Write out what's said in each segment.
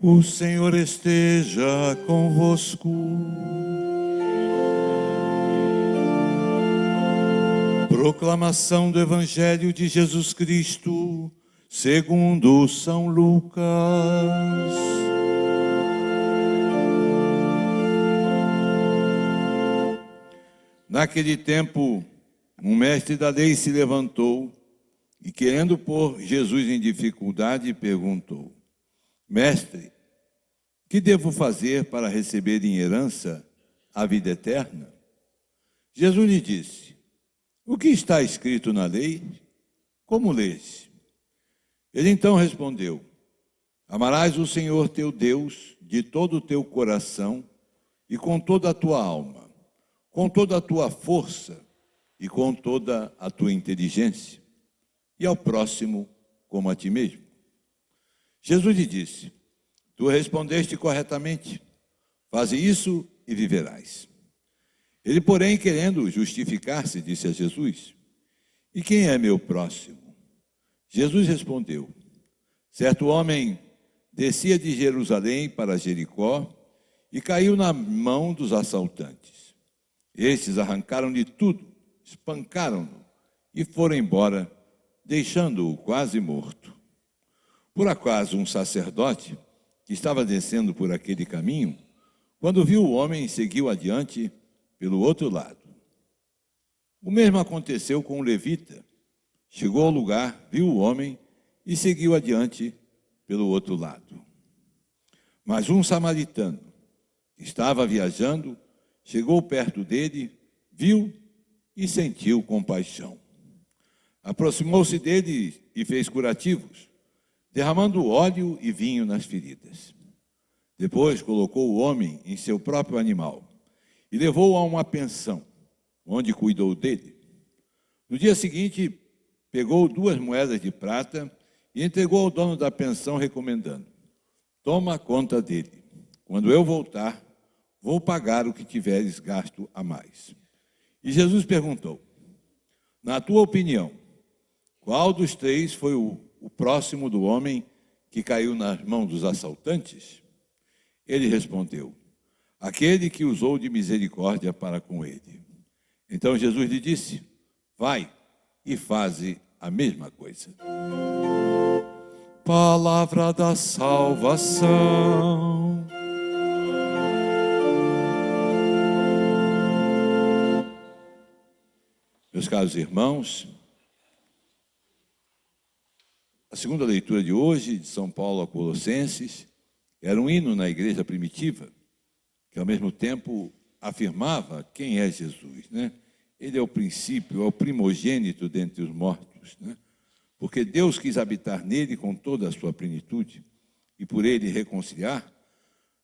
O Senhor esteja convosco. Proclamação do Evangelho de Jesus Cristo, segundo São Lucas. Naquele tempo, um mestre da lei se levantou e, querendo pôr Jesus em dificuldade, perguntou: Mestre, que devo fazer para receber em herança a vida eterna? Jesus lhe disse: O que está escrito na lei? Como lês? Ele então respondeu: Amarás o Senhor teu Deus de todo o teu coração e com toda a tua alma, com toda a tua força e com toda a tua inteligência, e ao próximo como a ti mesmo. Jesus lhe disse: Tu respondeste corretamente, faze isso e viverás. Ele, porém, querendo justificar-se, disse a Jesus: E quem é meu próximo? Jesus respondeu: Certo homem descia de Jerusalém para Jericó e caiu na mão dos assaltantes. Estes arrancaram-lhe tudo, espancaram-no e foram embora, deixando-o quase morto. Por acaso, um sacerdote que estava descendo por aquele caminho, quando viu o homem, seguiu adiante pelo outro lado. O mesmo aconteceu com o levita. Chegou ao lugar, viu o homem e seguiu adiante pelo outro lado. Mas um samaritano, que estava viajando, chegou perto dele, viu e sentiu compaixão. Aproximou-se dele e fez curativos, derramando óleo e vinho nas feridas. Depois colocou o homem em seu próprio animal e levou-o a uma pensão, onde cuidou dele. No dia seguinte, pegou 2 moedas de prata e entregou ao dono da pensão, recomendando: Toma conta dele. Quando eu voltar, vou pagar o que tiveres gasto a mais. E Jesus perguntou: Na tua opinião, qual dos 3 foi o próximo do homem que caiu nas mãos dos assaltantes? Ele respondeu: Aquele que usou de misericórdia para com ele. Então Jesus lhe disse: Vai e faze a mesma coisa. Palavra da salvação. Meus caros irmãos, a segunda leitura de hoje, de São Paulo a Colossenses, era um hino na igreja primitiva, que ao mesmo tempo afirmava quem é Jesus, né? Ele é o princípio, é o primogênito dentre os mortos, né? Porque Deus quis habitar nele com toda a sua plenitude e por ele reconciliar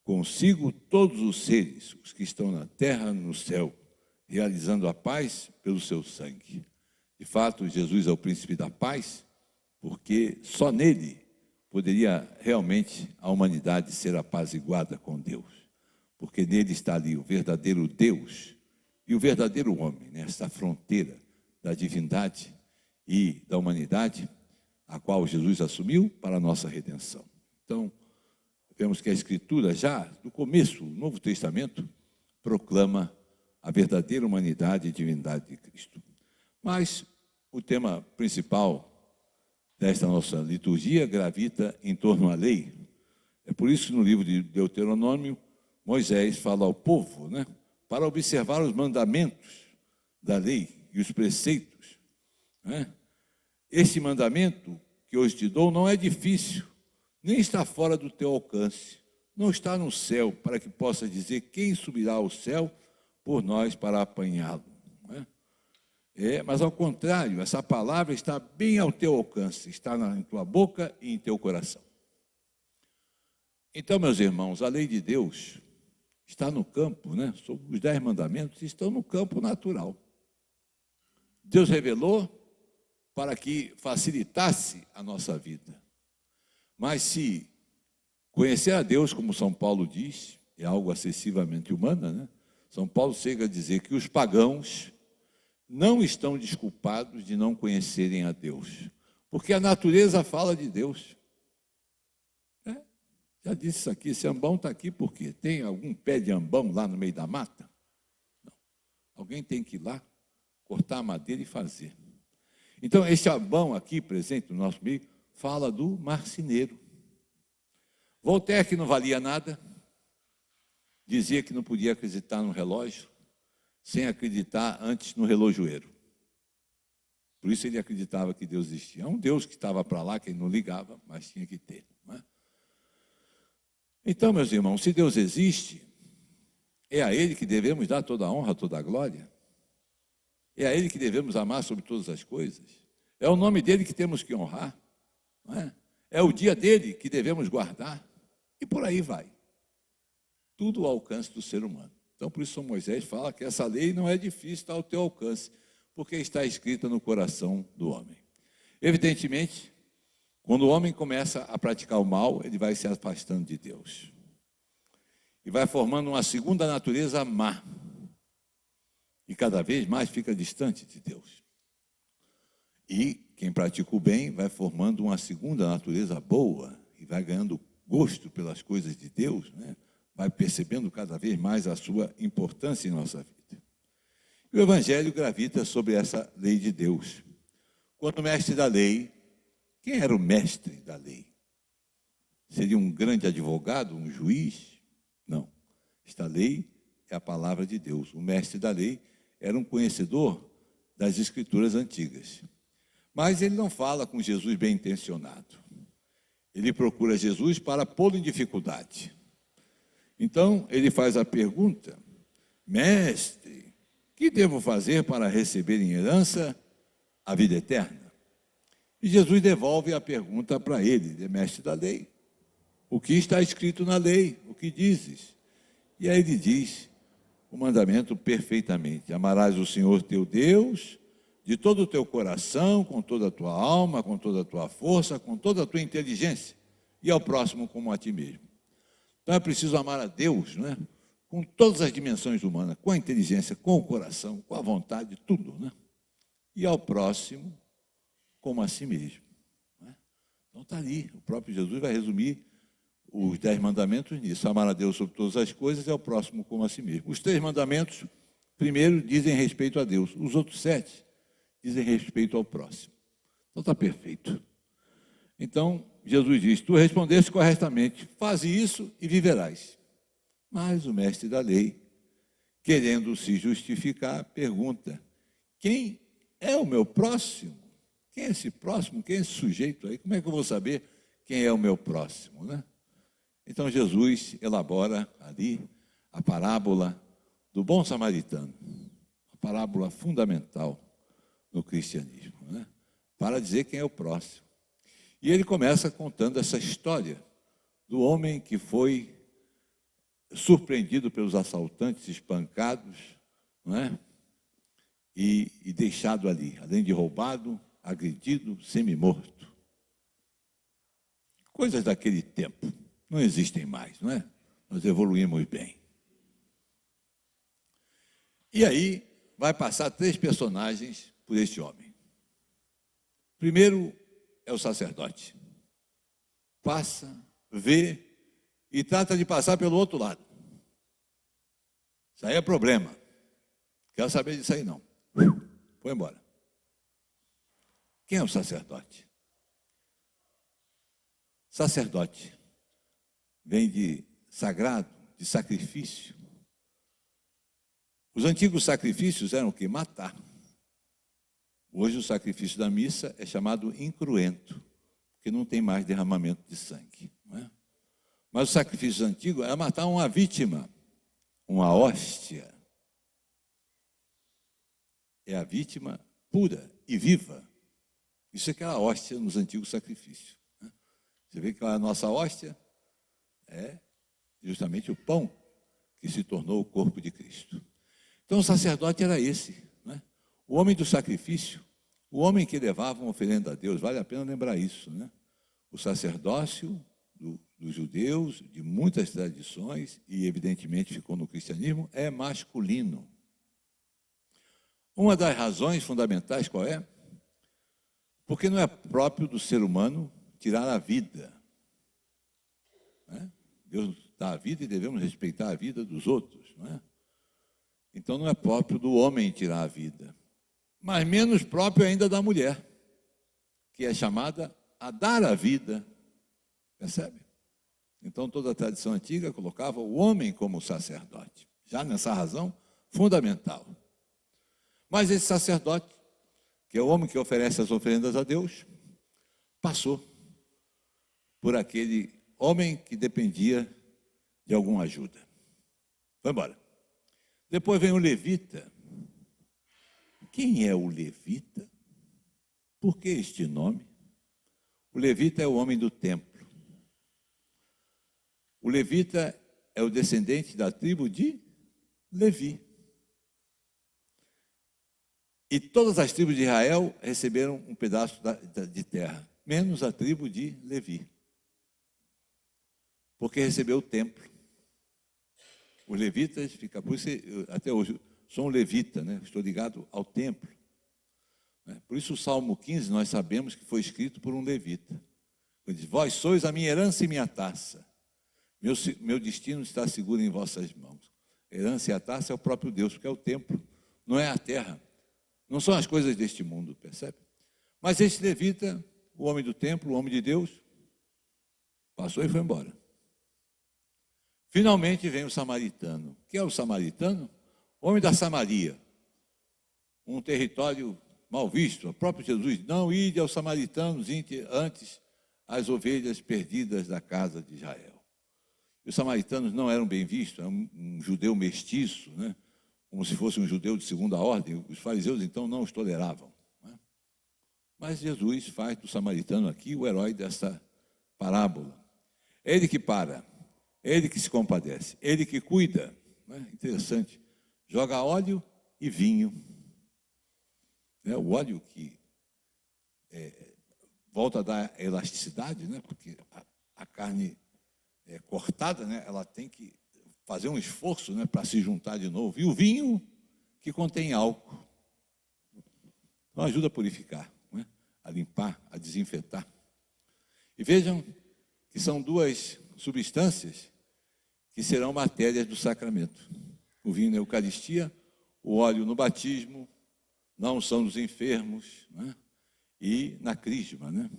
consigo todos os seres, os que estão na terra e no céu, realizando a paz pelo seu sangue. De fato, Jesus é o príncipe da paz, porque só nele poderia realmente a humanidade ser apaziguada com Deus. Porque nele está ali o verdadeiro Deus e o verdadeiro homem, nesta fronteira da divindade e da humanidade, a qual Jesus assumiu para a nossa redenção. Então, vemos que a Escritura, já do começo do Novo Testamento, proclama a verdadeira humanidade e divindade de Cristo. Mas o tema principal desta nossa liturgia gravita em torno à lei. É por isso que no livro de Deuteronômio, Moisés fala ao povo, né, para observar os mandamentos da lei e os preceitos, né? Esse mandamento que hoje te dou não é difícil, nem está fora do teu alcance, não está no céu, para que possa dizer quem subirá ao céu por nós para apanhá-lo, né? Mas ao contrário, essa palavra está bem ao teu alcance, está em tua boca e em teu coração. Então, meus irmãos, a lei de Deus está no campo, né? Os 10 mandamentos estão no campo natural. Deus revelou para que facilitasse a nossa vida. Mas se conhecer a Deus, como São Paulo diz, é algo excessivamente humano, né? São Paulo chega a dizer que os pagãos não estão desculpados de não conhecerem a Deus, porque a natureza fala de Deus. Já disse isso aqui, esse ambão está aqui por quê? Tem algum pé de ambão lá no meio da mata? Não. Alguém tem que ir lá, cortar a madeira e fazer. Então, esse ambão aqui, presente no nosso meio, fala do marceneiro. Voltaire, que não valia nada, dizia que não podia acreditar no relógio sem acreditar antes no relojoeiro. Por isso ele acreditava que Deus existia. É um Deus que estava para lá, que ele não ligava, mas tinha que ter. Não é? Então, meus irmãos, se Deus existe, é a Ele que devemos dar toda a honra, toda a glória. É a Ele que devemos amar sobre todas as coisas. É o nome dEle que temos que honrar. Não é? É o dia dEle que devemos guardar. E por aí vai. Tudo ao alcance do ser humano. Então, por isso São Moisés fala que essa lei não é difícil, está ao teu alcance, porque está escrita no coração do homem. Evidentemente, quando o homem começa a praticar o mal, ele vai se afastando de Deus. E vai formando uma segunda natureza má. E cada vez mais fica distante de Deus. E quem pratica o bem vai formando uma segunda natureza boa e vai ganhando gosto pelas coisas de Deus, né? Vai percebendo cada vez mais a sua importância em nossa vida. E o Evangelho gravita sobre essa lei de Deus. Quando o mestre da lei, quem era o mestre da lei? Seria um grande advogado, um juiz? Não. Esta lei é a palavra de Deus. O mestre da lei era um conhecedor das Escrituras antigas. Mas ele não fala com Jesus bem intencionado. Ele procura Jesus para pô-lo em dificuldade. Então, ele faz a pergunta: mestre, que devo fazer para receber em herança a vida eterna? E Jesus devolve a pergunta para ele, mestre da lei. O que está escrito na lei? O que dizes? E aí ele diz o mandamento perfeitamente: amarás o Senhor teu Deus de todo o teu coração, com toda a tua alma, com toda a tua força, com toda a tua inteligência, e ao próximo como a ti mesmo. Então é preciso amar a Deus, não é? Com todas as dimensões humanas, com a inteligência, com o coração, com a vontade, tudo, né? E ao próximo como a si mesmo. Não é? Então está ali, o próprio Jesus vai resumir os 10 mandamentos nisso: amar a Deus sobre todas as coisas e ao próximo como a si mesmo. Os 3 mandamentos, primeiro, dizem respeito a Deus. Os outros 7 dizem respeito ao próximo. Então está perfeito. Então, Jesus diz: tu respondeste corretamente, faze isso e viverás. Mas o mestre da lei, querendo se justificar, pergunta: quem é o meu próximo? Quem é esse próximo? Quem é esse sujeito aí? Como é que eu vou saber quem é o meu próximo, né? Então Jesus elabora ali a parábola do bom samaritano, a parábola fundamental no cristianismo, né? Para dizer quem é o próximo. E ele começa contando essa história do homem que foi surpreendido pelos assaltantes, espancados, não é? E deixado ali, além de roubado, agredido, semi-morto. Coisas daquele tempo não existem mais, não é? Nós evoluímos bem. E aí vai passar 3 personagens por este homem. Primeiro é o sacerdote. Passa, vê e trata de passar pelo outro lado. Isso aí é problema. Quero saber disso aí não. Foi embora. Quem é o sacerdote? Sacerdote vem de sagrado, de sacrifício. Os antigos sacrifícios eram o quê? Matar. Hoje o sacrifício da missa é chamado incruento, porque não tem mais derramamento de sangue. Não é? Mas o sacrifício antigo era matar uma vítima, uma hóstia. É a vítima pura e viva. Isso é que era a hóstia nos antigos sacrifícios. Né? Você vê que a nossa hóstia é justamente o pão que se tornou o corpo de Cristo. Então o sacerdote era esse, né? O homem do sacrifício, o homem que levava uma oferenda a Deus. Vale a pena lembrar isso, né? O sacerdócio dos judeus, de muitas tradições, e evidentemente ficou no cristianismo, é masculino. Uma das razões fundamentais qual é? Porque não é próprio do ser humano tirar a vida. Né? Deus dá a vida e devemos respeitar a vida dos outros, não é? Então não é próprio do homem tirar a vida, mas menos próprio ainda da mulher, que é chamada a dar a vida, percebe? Então toda a tradição antiga colocava o homem como sacerdote, já nessa razão fundamental. Mas esse sacerdote, que é o homem que oferece as oferendas a Deus, passou por aquele homem que dependia de alguma ajuda. Vai embora. Depois vem o levita. Quem é o levita? Por que este nome? O levita é o homem do templo. O levita é o descendente da tribo de Levi. E todas as tribos de Israel receberam um pedaço de terra, menos a tribo de Levi, porque recebeu o templo. Os levitas ficam, por isso até hoje, sou um levita, né? Estou ligado ao templo. Por isso o Salmo 15 nós sabemos que foi escrito por um levita. Ele diz: vós sois a minha herança e minha taça. Meu destino está seguro em vossas mãos. A herança e a taça é o próprio Deus, porque é o templo, não é a terra. Não são as coisas deste mundo, percebe? Mas este levita, o homem do templo, o homem de Deus, passou e foi embora. Finalmente vem o samaritano. O que é o samaritano? O homem da Samaria, um território mal visto. O próprio Jesus diz: não ide aos samaritanos antes as ovelhas perdidas da casa de Israel. E os samaritanos não eram bem vistos, era um judeu mestiço, né? Como se fosse um judeu de segunda ordem. Os fariseus então não os toleravam, né? Mas Jesus faz do samaritano aqui o herói dessa parábola. É ele que para, é ele que se compadece, é ele que cuida, né? Interessante, joga óleo e vinho, né? O óleo que volta a dar elasticidade, né? Porque a carne cortada, né? Ela tem que fazer um esforço, né, para se juntar de novo. E o vinho, que contém álcool, então ajuda a purificar, né, a limpar, a desinfetar. E vejam que são duas substâncias que serão matérias do sacramento. O vinho na Eucaristia, o óleo no batismo, na unção dos enfermos, né, e na crisma, né?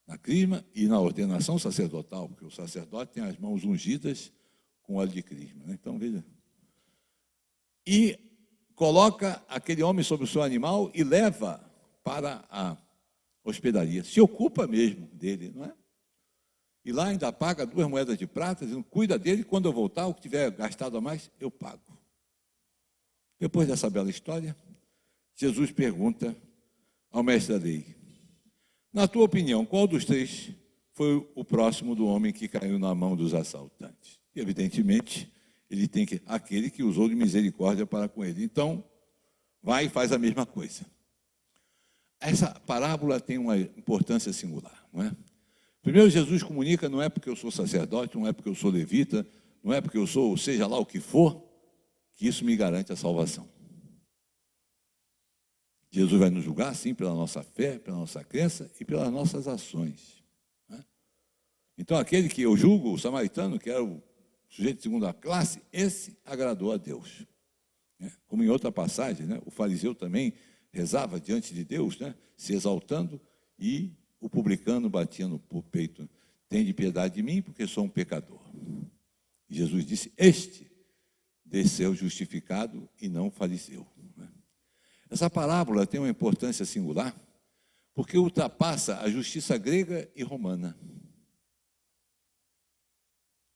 Na crisma e na ordenação sacerdotal, porque o sacerdote tem as mãos ungidas com óleo de crisma, né? Então, veja. E coloca aquele homem sobre o seu animal e leva para a hospedaria. Se ocupa mesmo dele, não é? E lá ainda paga 2 moedas de prata, dizendo: cuida dele, quando eu voltar, o que tiver gastado a mais, eu pago. Depois dessa bela história, Jesus pergunta ao mestre da lei: na tua opinião, qual dos 3 foi o próximo do homem que caiu na mão dos assaltantes? E, evidentemente, ele tem que, aquele que usou de misericórdia para com ele. Então, vai e faz a mesma coisa. Essa parábola tem uma importância singular, não é? Primeiro, Jesus comunica: não é porque eu sou sacerdote, não é porque eu sou levita, não é porque eu sou, seja lá o que for, que isso me garante a salvação. Jesus vai nos julgar, sim, pela nossa fé, pela nossa crença e pelas nossas ações, né? Então, aquele que eu julgo, o samaritano, que era o sujeito de segunda classe, esse agradou a Deus, né? Como em outra passagem, né, o fariseu também rezava diante de Deus, né, se exaltando, e o publicano batia no peito: tende piedade de mim, porque sou um pecador. E Jesus disse: este desceu justificado e não fariseu, né? Essa parábola tem uma importância singular, porque ultrapassa a justiça grega e romana.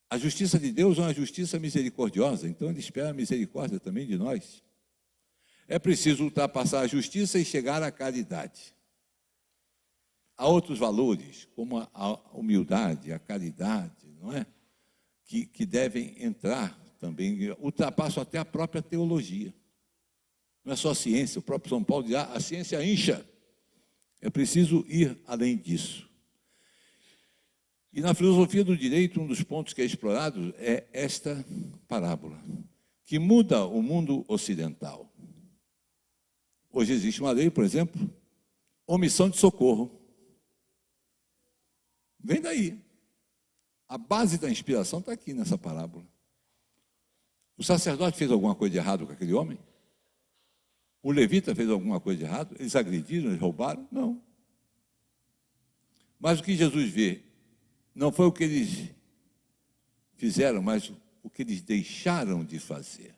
A justiça de Deus é uma justiça misericordiosa, então Ele espera a misericórdia também de nós. É preciso ultrapassar a justiça e chegar à caridade. Há outros valores, como a humildade, a caridade, não é? Que devem entrar também, ultrapassam até a própria teologia. Não é só a ciência, o próprio São Paulo diz: a ciência incha. É preciso ir além disso. E na filosofia do direito, um dos pontos que é explorado é esta parábola, que muda o mundo ocidental. Hoje existe uma lei, por exemplo, omissão de socorro. Vem daí. A base da inspiração está aqui nessa parábola. O sacerdote fez alguma coisa de errado com aquele homem? O levita fez alguma coisa de errado? Eles agrediram, eles roubaram? Não. Mas o que Jesus vê não foi o que eles fizeram, mas o que eles deixaram de fazer.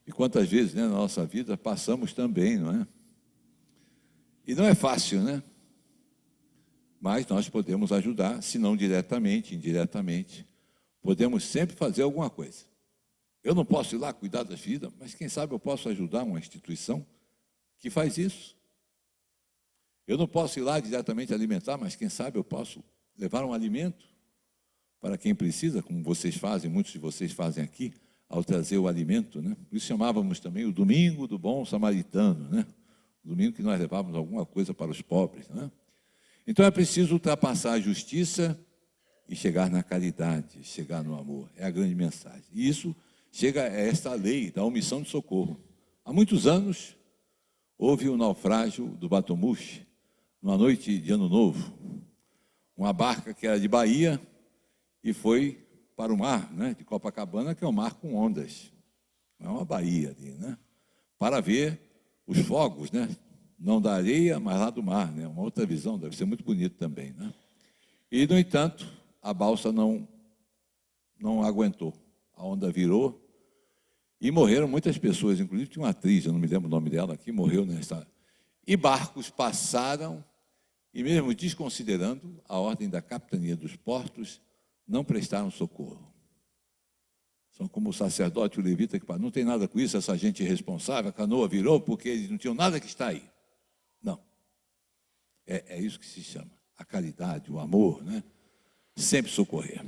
E quantas vezes, né, na nossa vida passamos também, não é? E não é fácil, né? Mas nós podemos ajudar, se não diretamente, indiretamente. Podemos sempre fazer alguma coisa. Eu não posso ir lá cuidar das vidas, mas quem sabe eu posso ajudar uma instituição que faz isso. Eu não posso ir lá diretamente alimentar, mas quem sabe eu posso levar um alimento para quem precisa, como vocês fazem, muitos de vocês fazem aqui, ao trazer o alimento, né? Por isso chamávamos também o domingo do bom samaritano, né? O domingo que nós levávamos alguma coisa para os pobres, né? Então é preciso ultrapassar a justiça e chegar na caridade, chegar no amor. É a grande mensagem. E isso chega a esta lei da omissão de socorro. Há muitos anos, houve o naufrágio do Batomuxi, numa noite de Ano Novo. Uma barca que era de Bahia e foi para o mar, né, de Copacabana, que é um mar com ondas. É uma baía ali, né? Para ver os fogos, né? Não da areia, mas lá do mar, né? Uma outra visão, deve ser muito bonito também, né? E, no entanto, a balsa não aguentou. A onda virou e morreram muitas pessoas, inclusive tinha uma atriz, eu não me lembro o nome dela, que morreu nessa. E barcos passaram e, mesmo desconsiderando a ordem da capitania dos portos, não prestaram socorro. São como o sacerdote e o levita que não tem nada com isso, essa gente irresponsável, a canoa virou porque eles não tinham nada que está aí. Não. É isso que se chama a caridade, o amor, né? Sempre socorrer.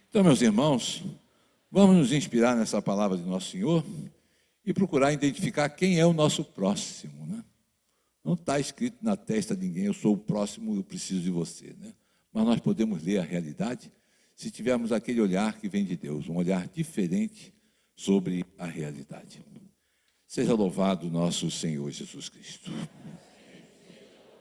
Então, meus irmãos, vamos nos inspirar nessa palavra de Nosso Senhor e procurar identificar quem é o nosso próximo, né? Não está escrito na testa de ninguém, eu sou o próximo, eu preciso de você, né? Mas nós podemos ler a realidade se tivermos aquele olhar que vem de Deus, um olhar diferente sobre a realidade. Seja louvado nosso Senhor Jesus Cristo.